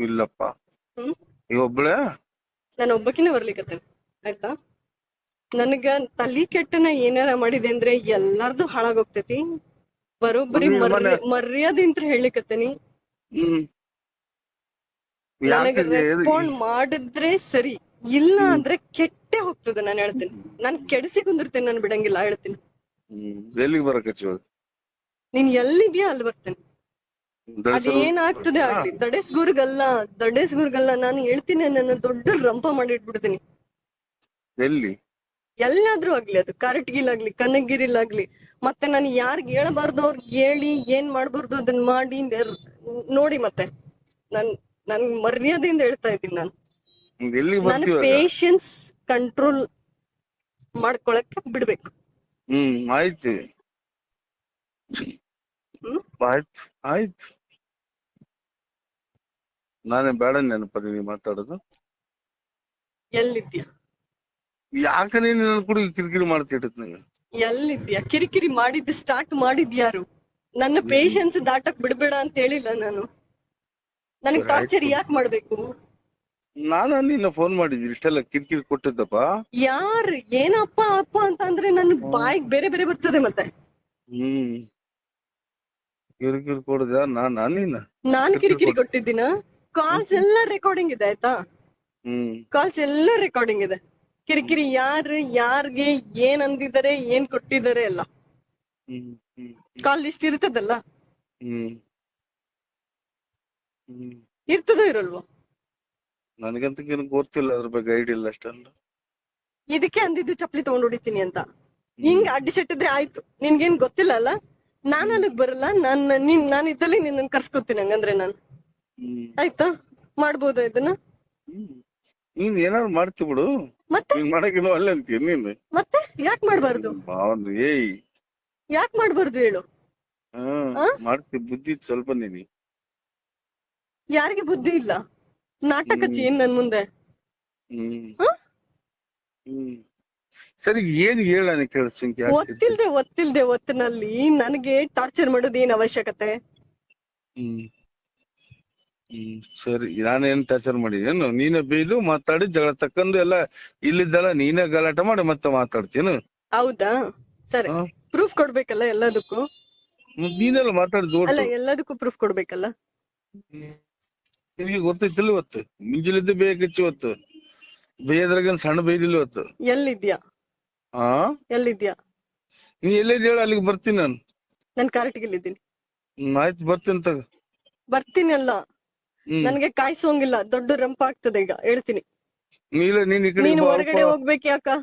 ಇಲ್ಲಪ್ಪ. ಹ್ಮ್ ಈಗ ಒಬ್ಳೆ. ನಾನು ಒಬ್ಬಕಿನ ಬರ್ಲಿಕತ್ತೇನೆ ಆಯ್ತಾ. ನನಗ ತಲಿ ಕೆಟ್ಟನ ಏನಾರ ಮಾಡಿದೆ ಅಂದ್ರೆ ಎಲ್ಲಾರ್ದು ಹಾಳಾಗೋಗ್ತೈತಿ. ಬರೋಬ್ಬರಿ ಮನೆ ಮರ್ಯಾದೆ ಅಂತ ಹೇಳಿಕತ್ತೇನಿ. ಹ್ಮ್ ನನಗ ಯಾಕೆ ರೆಸ್ಪಾಂಡ್ ಮಾಡಿದ್ರೆ ಸರಿ, ಇಲ್ಲ ಹ್ಮ್ ಅಂದ್ರೆ ಕೆಟ್ಟೆ ಹೋಗ್ತದೆ. ನಾನು ಹೇಳ್ತೀನಿ, ನಾನ್ ಕೆಡಿಸಿ ಕುಂದಿರ್ತೇನೆ, ನಾನು ಬಿಡಂಗಿಲ್ಲ ಹೇಳ್ತೀನಿ. ಎಲ್ಲಿಗೆ ಬರಕಚ್ಚಿ ನೀನ್ ಎಲ್ಲಿದ್ಯಾ ಅಲ್ಲಿ ಬರ್ತೇನೆ. ದಳಸರು ಅದೇನಾಗ್ತದೆ ಆಗ್ಲಿ, ದಡೇಸ್ಗುರ್ಗಲ್ಲ ನಾನು ಹೇಳ್ತೀನಿ, ನನ್ನ ದೊಡ್ಡ ರಂಪ ಮಾಡಿಟ್ಬಿಡ್ತೀನಿ. ಎಲ್ಲಿ ಎಲ್ಲಾದ್ರೂ ಆಗ್ಲಿ, ಅದು ಕಾರಟಗಿಲಾಗ್ಲಿ ಕನಗಿರಿಲಾಗ್ಲಿ. ಮತ್ತೆ ನಾನು ಯಾರ್ಗ್ ಹೇಳ್ಬಾರ್ದು ಅವ್ರಿಗೆ ಹೇಳಿ, ಏನ್ ಮಾಡ್ಬಾರ್ದು ಅದನ್ನ ಮಾಡಿ ನೋಡಿ. ಮತ್ತೆ ನನ್ ಮರ್ಯಾದೆಯಿಂದ ಹೇಳ್ತಾ ಇದ್ದೀನಿ. ಎಲ್ಲಿಗೆ ನಾನು ಬರ್ತೀವಾಗ? ಪೇಶನ್ಸ್ ಕಂಟ್ರೋಲ್ ಮಾಡ್ಕೊಳಕ್ಕೆ ಬಿಡ್ಬೇಕು. ಆಯ್ತು ಆಯ್ತು ಆಯ್ತು. ನಾನೇ ಬೇಡ ನೆನಪರಿ ನೀ ಮಾತಾಡೋದು. ಎಲ್ಲಿದ್ಯಾ? ಯಾಕ ನೀನ್ ನನ್ನ ಕೂಡ ಕಿರಿಕಿರಿ ಮಾಡ್ತಿಟ್ಟತ್ ನಂಗೆ. ಎಲ್ಲಿದ್ಯಾ? ಕಿರಿಕಿರಿ ಮಾಡಿದ್ದು ಸ್ಟಾರ್ಟ್ ಮಾಡಿದ್ಯಾರು? ನನ್ನ ಪೇಶನ್ಸ್ ದಾಟಕ್ ಬಿಡ್ಬೇಡ ಅಂತ ಹೇಳಿಲ್ಲ ನಾನು. ನನಗ್ ಟಾರ್ಚರ್ ಯಾಕೆ ಮಾಡ್ಬೇಕು? ನಾನು ನಿನ್ನ ಫೋನ್ ಮಾಡಿದ್ದೀನಿ, ಇಷ್ಟೆಲ್ಲ ಕಿರಿಕಿರಿ ಕೊಟ್ಟಿದ್ದಪ್ಪ. ಯಾರು ಏನಪ್ಪ ಅಪ್ಪ ಅಂತ ಅಂದ್ರೆ ನನ್ನ ಬಾಯಿಗೆ ಬೇರೆ ಬೇರೆ ಬರ್ತದೆ. ಮತ್ತೆ ಕಿರಿಕಿರಿ ಕೊಡದ ನಾನ್ ಕಿರಿಕಿರಿ ಕೊಟ್ಟಿದ್ದೀನ? ಕಾಲ್ಸ್ ಎಲ್ಲ ರೆಕಾರ್ಡಿಂಗ್ ಇದೆ ಆಯ್ತಾ. ಕಾಲ್ಸ್ ಎಲ್ಲ ರೆಕಾರ್ಡಿಂಗ್ ಇದೆ. ಕಿರಿಕಿರಿ ಯಾರ್ಗೆ ಏನ್ ಅಂದಿದ್ದಾರೆ, ಏನ್ ಕೊಟ್ಟಿದ್ದಾರೆ ಎಲ್ಲ ಕಾಲ್ ಲಿಸ್ಟ್ ಇರ್ತದಲ್ಲ. ಇರ್ತದ ಇರಲ್ವಾ? ನನಗಂತ ಗೊತ್ತಿಲ್ಲ, ಅದ್ರ ಬಗ್ಗೆ ಐಡಿಯಾ ಇಲ್ಲ ಅಷ್ಟಲ್ಲ. ಇದಕ್ಕೆ ಅಂದಿದ್ದು ಚಪ್ಲಿ ತಗೊಂಡ್ ಹೊಡಿತೀನಿ ಅಂತ. ಹಿಂಗ್ ಅಡ್ಡಿಸಿಟ್ಟಿದ್ರೆ ಆಯ್ತು. ನಿನ್ಗೇನ್ ಗೊತ್ತಿಲ್ಲ ಅಲ್ಲ. ನಾನ್ ಅಲ್ಲಿಗ್ ಬರಲ್ಲ. ನಾನ್ ಇದ್ದಲ್ಲಿ ನಿನ್ನ ಕರ್ಸ್ಕೊತೀನಿ. ಹಂಗಂದ್ರೆ ನಾನು ಆಯ್ತಾ ಮಾಡ್ಬೋದ ಇದನ್ನ? ನೀನ್ ಏನಾದ್ರು ಮಾಡ್ತಿ ಬಿಡು. ಮತ್ತೆ ಮಾಡಕಿಲ್ಲ ಅಲ್ಲ ಅಂತೀಯ ನೀನು. ಮತ್ತೆ ಯಾಕೆ ಮಾಡ್ಬಾರ್ದು? ಯಾಕೆ ಮಾಡ್ಬಾರ್ದು ಹೇಳು? ಮಾಡ್ತಿ, ಬುದ್ಧಿ ಸ್ವಲ್ಪ ನೀನಿ. ಯಾರಿಗೆ ಬುದ್ಧಿ ಇಲ್ಲ? ನಾಟಕ ಏನ್ ನನ್ ಮುಂದೆ? ಸರಿ, ಏನ್ ಹೇಳ ಕೇಳಿಸ್ಕೊಂಡ್ಯ? ಒತ್ತಿಲ್ದೆ ಒತ್ತಿನಲ್ಲಿ ನನಗೆ ಟಾರ್ಚರ್ ಮಾಡೋದು ಏನ್ ಅವಶ್ಯಕತೆ? ಸರಿ, ನಾನೇನ್ ಟಾರ್ಚರ್ ಮಾಡಿದೇನು? ನೀನೇ ಬೈದು ಮಾತಾಡಿ ಜಗಳ ತಕ್ಕಂದು ಎಲ್ಲ ಇಲ್ಲಿದ್ದಲ್ಲ, ನೀನೇ ಗಲಾಟೆ ಮಾಡಿ ಮತ್ತೆ ಮಾತಾಡ್ತೀನು. ಹೌದಾ? ಸರಿ, ಪ್ರೂಫ್ ಕೊಡ್ಬೇಕಲ್ಲ ಎಲ್ಲದಕ್ಕೂ. ನೀನೆಲ್ಲ ಮಾತಾಡಿದ್ ಅಲ್ಲ, ಎಲ್ಲದಕ್ಕೂ ಪ್ರೂಫ್ ಕೊಡ್ಬೇಕಲ್ಲ. ನಿಮಗೆ ಗೊತ್ತೈತಿಲ್ಲ ಇವತ್ತು ಮುಂಜಾನಿದ್ದೆ ಬೇಯಕಚ್ಚಿ, ಇವತ್ತು ಬೇಯದ್ರಾಗ ಸಣ್ಣ ಬೈದಿಲ್ಲ ಇವತ್ತು. ಎಲ್ಲಿದ್ಯಾ? ನೀ ಎಲ್ಲೇದ್ ಹೇಳ, ಅಲ್ಲಿಗೆ ಬರ್ತೀನಿ ನಾನು. ನನ್ ಕಾರಟಗಿಲ್ಲಿದ್ದೀನಿ. ಆಯ್ತು, ಬರ್ತೀನಿ ತಗ. ಬರ್ತೀನಿ ಅಲ್ಲ, ನನ್ಗೆ ಕಾಯಿಸೋಂಗಿಲ್ಲ. ದೊಡ್ಡ ರಂಪ ಆಗ್ತದೆ ಈಗ, ಹೇಳ್ತೀನಿ. ನೀನು ಹೊರಗಡೆ ಹೋಗ್ಬೇಕು.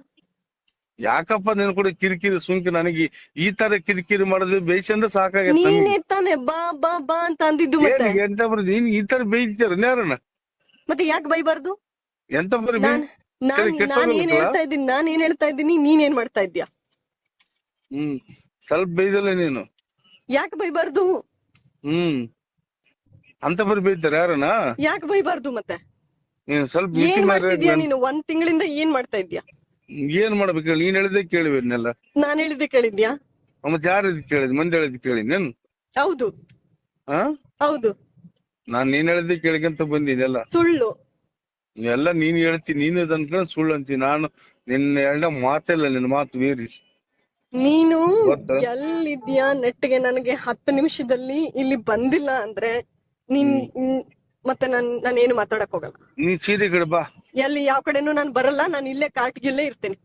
ಯಾಕಪ್ಪ ನೀನ್ ಕೂಡ ಕಿರಿಕಿರಿ ಸುಂಕಿ ನನಗೆ ಈ ತರ ಕಿರಿಕಿರಿ ಮಾಡೋದು ಬೇಯ್ಸಂದ್ರೆ ಸಾಕಾಗತ್ತೆ. ನೀನೇ ತಾನೆ ಬಾ ಬಾ ಬಾ ಅಂತ ಅಂದಿದ್ದು. ಮತ್ತೆ ಎಂತ ಬರೋದು ನೀನ್ ಈ ತರ ಬೇಯ್ತಾರ ಯಾರನ್ನ? ಮತ್ತೆ ಯಾಕೆ ಬೈಬಾರ್ದು? ಎಂತ ಬರೀ ನಾನ್ ಏನ್ ಹೇಳ್ತಾ ಇದ್ದೀನಿ, ನೀನ್ ಏನ್ ಮಾಡ್ತಾ ಇದ್ಯಾ? ಸ್ವಲ್ಪ ಬೈದಲ್ಲ ನೀನು. ಯಾಕೆ ಬೈಬಾರ್ದು? ಅಂತ ಬರೀ ಬೈತಾರ ಯಾರನ್ನ? ಯಾಕೆ ಬೈಬಾರ್ದು? ಮತ್ತೆ ನೀನ್ ಸ್ವಲ್ಪ ಏನ್ ಮಾಡ್ತಿದ್ಯಾ ನೀನು? 1 ತಿಂಗಳಿಂದ ಏನ್ ಮಾಡ್ತಾ ಇದ್ಯಾ? ಏನ್ ಮಾಡ್ಬೇಕು ಹೇಳಿ? ನೀನ್ ಹೇಳಿದ್ದೆ ಕೇಳಿವೆನ್ನೆಲ್ಲ. ನಾನ್ ಹೇಳಿದ್ದೆ ಕೇಳಿದ್ಯಾ? ಮತ್ತೆ ಯಾರು ಕೇಳಿದ್? ಮಂದಿ ಹೇಳಿದ್ ಕೇಳಿದ್ನೇನು? ಹೌದು ಹೌದು. ನಾನ್ ನೀನ್ ಹೇಳಿದ್ದೆ ಕೇಳಿಕಂತ ಬಂದಿದ್ದೆಲ್ಲ ಸುಳ್ಳು. ಎಲ್ಲ ನೀನ್ ಹೇಳ್ತೀನಿ, ನೀನ್ ಅನ್ಕೊಂಡ್ ಸುಳ್ಳು ಅಂತೀನಿ. ನಾನು ನಿನ್ನ ಎರಡ ಮಾತಿಲ್ಲ, ನಿನ್ನ ಮಾತು ಬೇರೆ. ನೀನು ಎಲ್ಲಿದ್ಯಾ? ನೆಟ್ಟಿಗೆ ನನಗೆ 10 ನಿಮಿಷದಲ್ಲಿ ಇಲ್ಲಿ ಬಂದಿಲ್ಲ ಅಂದ್ರೆ ನೀನ್ ಮತ್ತೆ ನಾನು ಏನು ಮಾತಾಡಕ್ ಹೋಗಲ್ಲ. ನೀನ್ ಸೀರೆ ಕಡೆ ಬಾ. ಎಲ್ಲಿ ಯಾವ ಕಡೆನೂ ನಾನು ಬರಲ್ಲ. ನಾನು ಇಲ್ಲೇ ಕಾಟಿಗಿಲ್ಲೇ ಇರ್ತೇನೆ.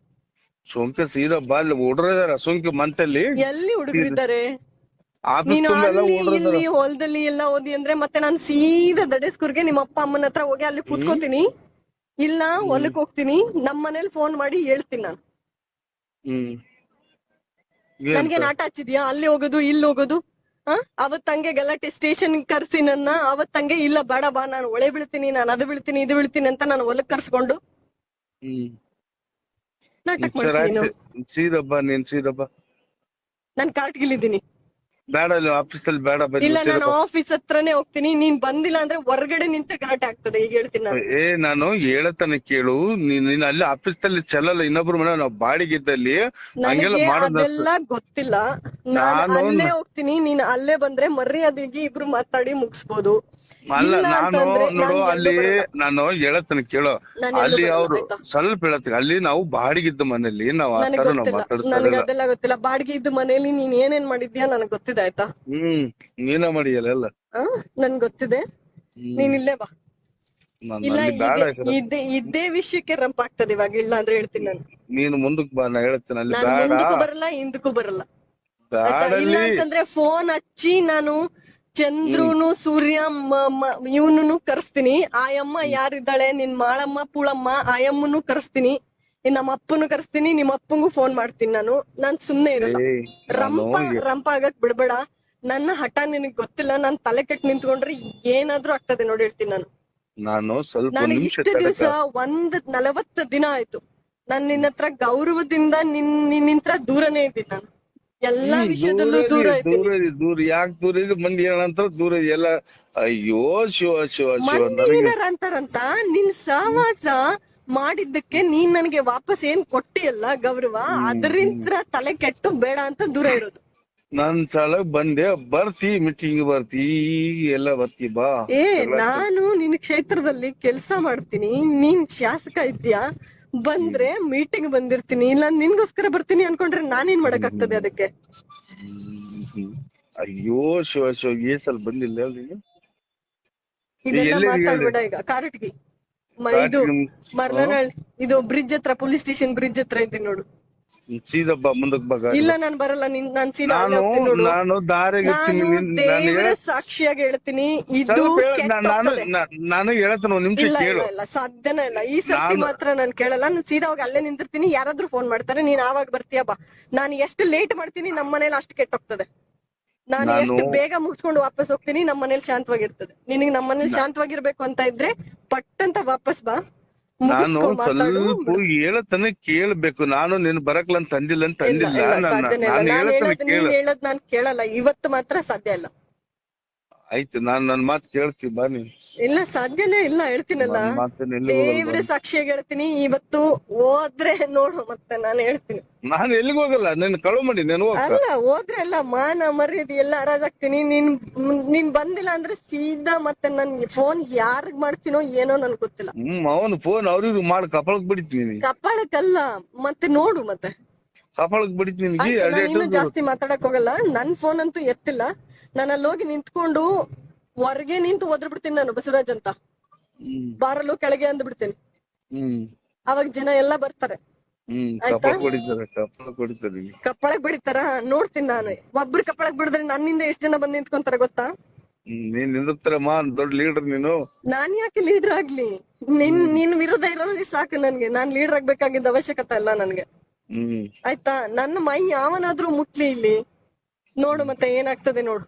ಸೋಂಕೆ ಸೀದಾ ಬಾ. ಅಲ್ಲಿ ಹುಡುಗರಿದಾರ ಸೋಂಕೆ ಮಂತಲ್ಲಿ. ಎಲ್ಲಿ ಹುಡುಗರಿದ್ದಾರೆ? ನೀನು ಇಲ್ಲಿ ಹೊಲದಲ್ಲಿ ಎಲ್ಲ ಓದಿ ಅಂದ್ರೆ ಮತ್ತೆ ನಾನು ಸೀದಾ ದಡೇಸ್ಕೂರ್ಗೆ ನಿಮ್ಮ ಅಪ್ಪ ಅಮ್ಮನ ಹತ್ರ ಹೋಗಿ ಅಲ್ಲಿ ಕೂತ್ಕೋತೀನಿ. ಇಲ್ಲ ಹೊಲಕ್ ಹೋಗ್ತೀನಿ. ನಮ್ಮ ಮನೇಲಿ ಫೋನ್ ಮಾಡಿ ಹೇಳ್ತೀನಿ ನಾನು. ನನ್ಗೆ ನಾಟ ಹಚ್ಚಿದ್ಯಾ? ಅಲ್ಲಿ ಹೋಗೋದು ಇಲ್ಲಿ ಹೋಗೋದು. ಅವತ್ತಂಗೆ ಗಲಾಟೆ ಸ್ಟೇಷನ್ ಕರ್ಸಿ ನನ್ನ. ಅವತ್ತಂಗೆ ಇಲ್ಲ ಬೇಡ ಬಾ, ನಾನು ಒಳೆ ಬೀಳ್ತೀನಿ, ನಾನು ಅದು ಬೀಳ್ತೀನಿ ಇದು ಬೀಳ್ತೀನಿ ಅಂತ ನಾನು ಹೊಲಕ್ ಕರ್ಸ್ಕೊಂಡು ನಾಟಕ ಮಾಡ್ತೀನಿ. ಸೀದಬ್ಬ. ನಾನ್ ಕಾಟ್ಗಿಲ್ಲಿದ್ದೀನಿ. ಬೇಡ, ಆಫೀಸಲ್ಲಿ ಬೇಡ. ಇಲ್ಲ, ನಾನು ಆಫೀಸ್ ಹತ್ರನೇ ಹೋಗ್ತೀನಿ. ನೀನ್ ಬಂದಿಲ್ಲ ಅಂದ್ರೆ ಹೊರಗಡೆ ನಿಂತ ಗಲಾಟೆ ಆಗ್ತದೆ. ಈಗ ಹೇಳ್ತೀನಿ ನಾನು. ನಾನು ಹೇಳತನ ಕೇಳು. ನೀನ್ ಅಲ್ಲಿ ಆಫೀಸಲ್ಲಿ ಚಲಲ್ಲ, ಇನ್ನೊಬ್ರು ಮನೆ ನಾವು ಬಾಡಿಗೆದ್ದಲ್ಲಿ ಅದೆಲ್ಲ ಗೊತ್ತಿಲ್ಲ. ನಾನು ಅಲ್ಲೇ ಹೋಗ್ತೀನಿ. ನೀನ್ ಅಲ್ಲೇ ಬಂದ್ರೆ ಮರ್ಯಾದೆಗೆ ಇಬ್ರು ಮಾತಾಡಿ ಮುಗಿಸ್ಬೋದು. ಅಲ್ಲ ಇಲ್ಲ ನಾನು ಅಂತಂದ್ರೆ ನೋಡು ನಾನು ಅಲ್ಲಿ ಎಲ್ಲೂ ಬರಲ್ಲ. ನಾನು ಹೇಳತ್ತೀನಿ ಕೇಳೋ, ನಾನು ಎಲ್ಲೂ ಅಲ್ಲಿ ಬರಲ್ಲ ಅವ್ರು ಆಯ್ತಾ. ಸ್ವಲ್ಪ ಹೇಳತ್ತೀನಿ, ಅಲ್ಲಿ ನಾವು ಬಾಡಿಗಿದ್ದ ಮನೇಲಿ ನಾವು ಆ ನನಗ್ ತರ ನಾವು ಗೊತ್ತಿಲ್ಲ, ಮಾತಾಡ್ತಾ ನನಗ್ ಇರಲಿಲ್ಲ. ಅದೆಲ್ಲ ಗೊತ್ತಿಲ್ಲ. ಬಾಡಿಗೆ ಇದ್ದ ಮನೇಲಿ ನೀನ್ ಏನೇನ್ ಮಾಡಿದ್ಯಾ ನನಗ್ ಗೊತ್ತಿದೆ ಆಯ್ತಾ. ನೀನ ಮಾಡಿಯಲ್ಲ ಎಲ್ಲ. ನನ್ಗ್ ಗೊತ್ತಿದೆ. ನೀನ್ ಇಲ್ಲೇ ಬಾ. ನಾನು ಇಲ್ಲ ಅಲ್ಲಿ ಬೇಡ ಇದೇ ವಿಷಯಕ್ಕೆ ರಂಪ್ ಆಗ್ತದೆ ಇವಾಗ. ಇಲ್ಲ ಅಂದ್ರೆ ಹೇಳ್ತೀನಿ ನಾನು. ನೀನು ಮುಂದಕ್ ಬಾ, ನಾ ಹೇಳ್ತೇನೆ ಅಲ್ಲಿ ನಾನು ಬೇಡ ಮುಂದಕ್ಕೂ ಬರಲ್ಲ ಹಿಂದಕ್ಕೂ ಬರಲ್ಲ ಆಯ್ತಾ. ಇಲ್ಲ ಬ್ಯಾಡಲ್ಲಿ. ಅಂತಂದ್ರೆ ಫೋನ್ ಹಚ್ಚಿ ನಾನು ಚಂದ್ರುನು ಸೂರ್ಯ ಇವನು ಕರೆಸ್ತೀನಿ. ಆಯಮ್ಮ ಯಾರಿದ್ದಾಳೆ ನಿನ್ ಮಾಳಮ್ಮ ಪೂಳಮ್ಮ ಆಯಮ್ಮನು ಕರೆಸ್ತೀನಿ, ನಮ್ಮ ಅಪ್ಪನು ಕರೆಸ್ತೀನಿ, ನಿಮ್ಮ ಅಪ್ಪಂಗೂ ಫೋನ್ ಮಾಡ್ತೀನಿ. ನಾನ್ ಸುಮ್ನೆ ಇರಲ್ಲ. ನಾನು ರಂಪ ಆಗಕ್ ಬಿಡ್ಬೇಡ. ನನ್ನ ಹಠ ನಿನಗ್ ಗೊತ್ತಿಲ್ಲ. ನಾನ್ ತಲೆ ಕೆಟ್ಟು ನಿಂತ್ಕೊಂಡ್ರೆ ಏನಾದ್ರೂ ಆಗ್ತದೆ ನೋಡಿ ಹೇಳ್ತೀನಿ ನಾನು. ನಾನು ಸ್ವಲ್ಪ ನನಗೆ ನಿಮಿಷ ಇಷ್ಟು ದಿವಸ 40 ದಿನ ಆಯ್ತು ನಾನ್ ನಿನ್ನ ಹತ್ರ ಗೌರವದಿಂದ ನಿನ್ನತ್ರ ದೂರನೇ ಇದ್ದೀನಿ. ನಾನು ಎಲ್ಲಾ ವಿಷಯದಲ್ಲೂ ದೂರ ಇದ್ದೀನಿ. ದೂರ ಯಾಕೆ ದೂರ ಇದೆ? ಮಂದಿ ಏನಂತ ದೂರ ಎಲ್ಲ. ಅಯ್ಯೋ ಶಿವ ಶಿವ ಶಿವ. ಮಂದಿ ಏನಾರ ಅಂತಾರಂತ ನಿನ್ ಸಹವಾಸ ಮಾಡಿದ್ದಕ್ಕೆ ನೀನ್ ನನಗೆ ವಾಪಸ್ ಏನ್ ಕೊಟ್ಟಿಯಲ್ಲ ಗೌರವ, ಅದರಿಂದ ತಲೆ ಕೆಟ್ಟು ಬೇಡ ಅಂತ ದೂರ ಇರೋದು. ನನ್ ಸ್ಥಳಕ್ ಬಂದೆ, ಬರ್ತಿ ಮೀಟಿಂಗ್ ಬರ್ತಿ ಎಲ್ಲ ಬರ್ತಿ ಬಾ. ನಾನು ನಿನ್ ಕ್ಷೇತ್ರದಲ್ಲಿ ಕೆಲ್ಸ ಮಾಡ್ತೀನಿ, ನೀನ್ ಶಾಸಕ ಇದ್ಯಾ, ಬಂದ್ರೆ ಮೀಟಿಂಗ್ ಬಂದಿರ್ತೀನಿ. ಇಲ್ಲ ನಿನ್ಗೋಸ್ಕರ ಬರ್ತೀನಿ ಅನ್ಕೊಂಡ್ರೆ ನಾನೇನ್ ಮಾಡಕ್ ಆಗ್ತದೆ ಅದಕ್ಕೆ. ಅಯ್ಯೋ ಶಿವ ಶಿವ, ಸಲ ಬಂದಿಲ್ಲ ನೀನು. ಇದೆಲ್ಲ ಮಾತಾಡ್ಬೇಡ ಈಗ. ಕಾರಟ್ಗಿ ಇದು ಮರ್ಲನಹಳ್ಳಿ ಇದು ಬ್ರಿಡ್ಜ್ ಹತ್ರ, ಪೊಲೀಸ್ ಸ್ಟೇಷನ್ ಬ್ರಿಡ್ಜ್ ಹತ್ರ ಇದ್ದೀನಿ ನೋಡು. ಸೀದಾ ಬಾ, ಮುಂದಕ್ ಬಾ. ಇಲ್ಲ ನಾನ್ ಬರಲ್ಲ. ನಾನ್ ಸೀದಾ ಅಲ್ಲೇ ಹೋಗ್ತೀನಿ ನೋಡು. ನಾನು ದಾರಿಗೆ ದೇವರ ಸಾಕ್ಷಿಯಾಗಿ ಹೇಳ್ತೀನಿ, ಇದು ನಾನು ಹೇಳ್ತೇನೆ, ಒಂದ್ ನಿಮಿಷ ಕೇಳು. ಇಲ್ಲ ಸಾಧ್ಯನೇ ಇಲ್ಲ. ಈ ಸರ್ತಿ ಮಾತ್ರ ನಾನ್ ಕೇಳಲ್ಲ. ನಾನ್ ಸೀದಾ ಹೋಗಿ ಅಲ್ಲೇ ನಿಂತಿರ್ತೀನಿ. ಯಾರಾದ್ರೂ ಫೋನ್ ಮಾಡ್ತಾರೆ, ನೀನ್ ಆವಾಗ ಬರ್ತೀಯ ಬಾ. ನಾನು ಎಷ್ಟು ಲೇಟ್ ಮಾಡ್ತೀನಿ ನಮ್ಮ ಮನೇಲಿ ಅಷ್ಟು ಕೆಟ್ಟೋಗ್ತದೆ. ನಾನು ಎಷ್ಟು ಬೇಗ ಮುಗಿಸ್ಕೊಂಡು ವಾಪಸ್ ಹೋಗ್ತೀನಿ, ನಮ್ಮ ಮನೇಲಿ ಶಾಂತವಾಗಿರ್ತದೆ. ನಿನಗೆ ನಮ್ಮ ಮನೇಲಿ ಶಾಂತವಾಗಿರ್ಬೇಕು ಅಂತ ಇದ್ರೆ ಪಟ್ಟಂತ ವಾಪಸ್ ಬಾ. ನಾನು ಸ್ವಲ್ಪ ಹೇಳತನ ಕೇಳ್ಬೇಕು. ನಾನು ನೀನ್ ಬರಕ್ಲ ಅಂತ ಅಂದಿಲ್ಲ ನೀನ್ ಹೇಳದ್ ನಾನ್ ಕೇಳಲ್ಲ. ಇವತ್ತು ಮಾತ್ರ ಸಾಧ್ಯ ಇಲ್ಲ. ಆಯ್ತು, ನಾನ್ ನನ್ ಮಾತು ಕೇಳ್ತೀನಿ ಬಾ. ನೀನ್ ಇಲ್ಲ ಸಾಧ್ಯನೇ ಇಲ್ಲ. ಹೇಳ್ತೀನಲ್ಲ, ದೇವ್ರ ಸಾಕ್ಷಿಯಾಗಿ ಹೇಳ್ತೀನಿ. ಇವತ್ತು ಹೋದ್ರೆ ನೋಡು, ಮತ್ತೆ ನಾನು ಹೇಳ್ತೀನಿ. ನಾನು ಎಲ್ಲಿಗೆ ಹೋಗಲ್ಲ, ನನ್ ಕಳು ಮಾಡಿ ನಾನು ಅಲ್ಲ ಹೋದ್ರೆ ಎಲ್ಲ ಮಾನ ಮರ್ಯಾದೆ ಎಲ್ಲ ಹರಾಜಾಗ್ತೀನಿ. ನೀನ್ ಬಂದಿಲ್ಲ ಅಂದ್ರೆ ಸೀದಾ ಮತ್ತೆ ನನ್ ಫೋನ್ ಯಾರಿಗ್ ಮಾಡ್ತೀನೋ ಏನೋ ನನ್ ಗೊತ್ತಿಲ್ಲ. ಅವನು ಫೋನ್ ಅವ್ರಿಗೆ ಮಾಡಿ ಕಪಾಳಕ್ ಬಿಡ್ತೀನಿ. ಕಪಾಳಕ್ಕಲ್ಲ, ಮತ್ತೆ ನೋಡು, ಮತ್ತೆ ಕಪಾಳಕ್ ಬಿಡ್ತೀನಿ. ಇನ್ನು ಜಾಸ್ತಿ ಮಾತಾಡಕ್ ಹೋಗಲ್ಲ. ನನ್ ಫೋನ್ ಅಂತೂ ಎತ್ತಿಲ್ಲ. ನಾನು ಅಲ್ಲಿ ಹೋಗಿ ನಿಂತ್ಕೊಂಡು ಹೊರಗೆ ನಿಂತು ಒದ್ರ ಬಿಡ್ತೀನಿ ನಾನು, ಬಸವರಾಜ್ ಅಂತ ಬಾರಲು ಕೆಳಗೆ ಅಂದ್ ಬಿಡ್ತೀನಿ. ಅವಾಗ ಜನ ಎಲ್ಲಾ ಬರ್ತಾರೆ. ಕಪ್ಪಳಕ್ ಬಿಡಿತಾರ ನೋಡ್ತೀನಿ ನಾನು. ಒಬ್ರು ಕಪ್ಪಳಕ್ ಬಿಡಿದ್ರೆ ನನ್ನಿಂದ ಎಷ್ಟ್ ಜನ ಬಂದ್ ನಿಂತ್ಕೊಂತಾರ ಗೊತ್ತಾ? ನೀನ್ ನಿಂದಿರ್ತಾರಮ್ಮ, ದೊಡ್ಡ ಲೀಡರ್ ನೀನು. ನಾನ್ ಯಾಕೆ ಲೀಡರ್ ಆಗ್ಲಿ? ನಿನ್ ವಿರುದ್ಧ ಇರೋರಿಗೆ ಸಾಕು ನನ್ಗೆ. ನಾನ್ ಲೀಡರ್ ಆಗ್ಬೇಕಾಗಿದ್ದ ಅವಶ್ಯಕತೆ ಇಲ್ಲ ನನ್ಗೆ, ಆಯ್ತಾ? ನನ್ನ ಮೈ ಯಾವನಾದ್ರೂ ಮುಟ್ಲಿ ಇಲ್ಲಿ ನೋಡು, ಮತ್ತೆ ಏನಾಗ್ತದೆ ನೋಡು.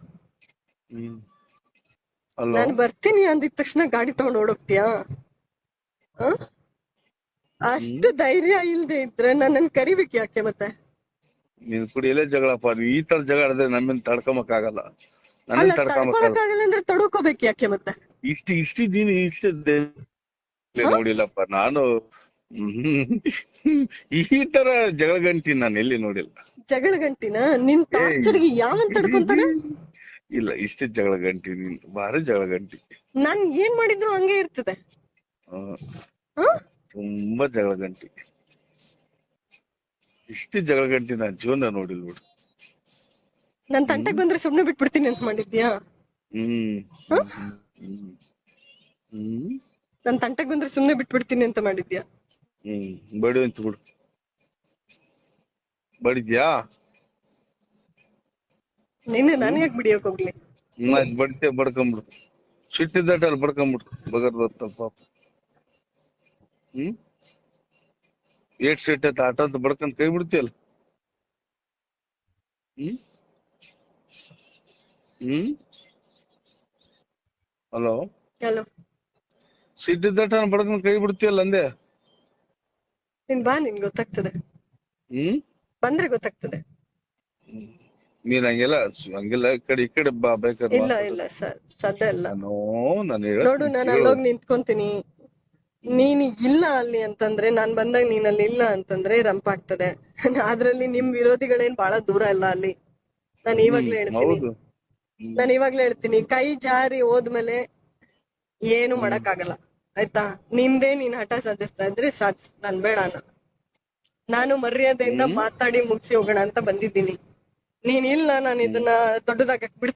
ನಾನ್ ಬರ್ತೀನಿ ಅಂದಿದ ತಕ್ಷಣ ಗಾಡಿ ತಗೊಂಡ್ ಓಡೋಗ್ತೀಯಾ? ಅಷ್ಟು ಧೈರ್ಯ ಇಲ್ದೆ ಇದ್ರೆ ನನ್ನನ್ ಕರಿಬೇಕು ಯಾಕೆ ಮತ್ತೆ? ನೀನ್ ಕುಡಿಯಲೇ ಜಗಳಪ್ಪ. ಈ ತರ ಜಗಳ ಆಡಿದ್ರೆ ನಮ್ಮಿಂದ ತಡ್ಕೊಮಕ್ ಆಗಲ್ಲ. ತಡ್ಕೊಳಕ್ಕಾಗಲ್ಲ ಅಂದ್ರೆ ತಡ್ಕೋಬೇಕು ಯಾಕೆ ಮತ್ತೆ? ಇಷ್ಟು ನೋಡಿಲ್ಲಪ್ಪ ನಾನು. ಈ ತರ ಜಗಳ ಗಂಟಿ ನಾನು ಎಲ್ಲಿ ನೋಡಿಲ್ಲ. ಜಗಳ ಗಂಟಿನ ನಿನ್ ಟಾರ್ಚರ್ಗೆ ಯಾವನ್ ತಡ್ಕೊಂತಾನ? ಇಲ್ಲ, ಇಷ್ಟು ಜಗಳ ಗಂಟಿ ನೀನ್, ಭಾರಿ ಜಗಳ ಗಂಟಿ. ನಾನ್ ಏನ್ ಮಾಡಿದ್ರು ಹಂಗೆ ಇರ್ತದೆ. ತುಂಬಾ ಜಗಳ ಗಂಟಿ. ಇಷ್ಟು ಜಗಳ ಗಂಟಿ ನಾನ್ ಜೀವನ ನೋಡಿಲ್ ನೋಡು. ನನ್ ತಂಟೆಗ್ ಬಂದ್ರೆ ಸುಮ್ನೆ ಬಿಟ್ಬಿಡ್ತೀನಿ ಅಂತ ಮಾಡಿದ್ಯಾ? ನನ್ ತಂಟೆಗ್ ಬಂದ್ರೆ ಸುಮ್ನೆ ಬಿಟ್ಬಿಡ್ತೀನಿ ಅಂತ ಮಾಡಿದ್ಯಾ? ಬಡಿ ಅಂತ ಬಿಡು. ಬಡಿದ್ಯಾ? ನಿನ್ನೆ ನಾನು ಯಾಕೆ ಬಿಡಿಯೋಕ್ ಹೋಗ್ಲಿ? ಬಡಿತೆ ಬಡ್ಕೊಂಬಿಡು. ಸಿಟ್ಟಿದ್ದಲ್ಲ ಬಡ್ಕೊಂಬಿಡು. ಬಗರ್ದತ್ತ ಪಾಪ. ಏಟ್ ಸಿಟ್ ಐತ ಆಟ ಅಂತ ಬಡ್ಕೊಂಡ್ ಕೈ ಬಿಡ್ತೀಯಲ್ಲ. ಹಲೋ ಹಲೋ, ಸಿಟ್ಟಿದ್ದಟ ಬಡ್ಕೊಂಡ್ ಕೈ ಬಿಡ್ತೀಯಲ್ಲ ಅಂದೆ. ನೀನ್ ಬಾ, ನಿನ್ ಗೊತ್ತಾಗ್ತದೆ. ಬಂದ್ರೆ ಗೊತ್ತಾಗ್ತದೆ. ನೀನ್ ಹಂಗೆಲ್ಲ ಈ ಕಡೆ ಬಾ ಬೇಕಾದ್ರೆ. ಇಲ್ಲ ಇಲ್ಲ ಸರ್, ಸಾಧ್ಯ ಇಲ್ಲ. ನೋಡು, ನಾನು ಅಲ್ಲೋಗಿ ನಿಂತ್ಕೊಂತೀನಿ. ನೀನ್ ಇಲ್ಲ ಅಲ್ಲಿ ಅಂತಂದ್ರೆ, ನಾನ್ ಬಂದಾಗ ನೀನ್ ಅಲ್ಲಿ ಇಲ್ಲ ಅಂತಂದ್ರೆ ರಂಪ ಆಗ್ತದೆ. ಅದ್ರಲ್ಲಿ ನಿಮ್ ವಿರೋಧಿಗಳೇನ್ ಬಹಳ ದೂರ ಇಲ್ಲ ಅಲ್ಲಿ. ನಾನು ಇವಾಗ್ಲೇ ಹೇಳ್ತೀನಿ, ಕೈ ಜಾರಿ ಹೋದ್ಮೇಲೆ ಏನು ಮಾಡಕ್ಕಾಗಲ್ಲ ಆಯ್ತಾ. ನಿಂದೇ ನೀನ್ ಹಠ ಸಾಧಿಸ್ತಾ ಇದ್ರೆ ಸಾಧಿಸ್, ನಾನ್ ಬೇಡ ನಾನು ಮರ್ಯಾದೆಯಿಂದ ಮಾತಾಡಿ ಮುಗಿಸಿ ಹೋಗೋಣ ಅಂತ ಬಂದಿದ್ದೀನಿ. ನೀನ್ ಇಲ್ಲ ನಾನು ಇದನ್ನ ದೊಡ್ಡದಾಗಕ್ ಬಿಡ್ತೀನಿ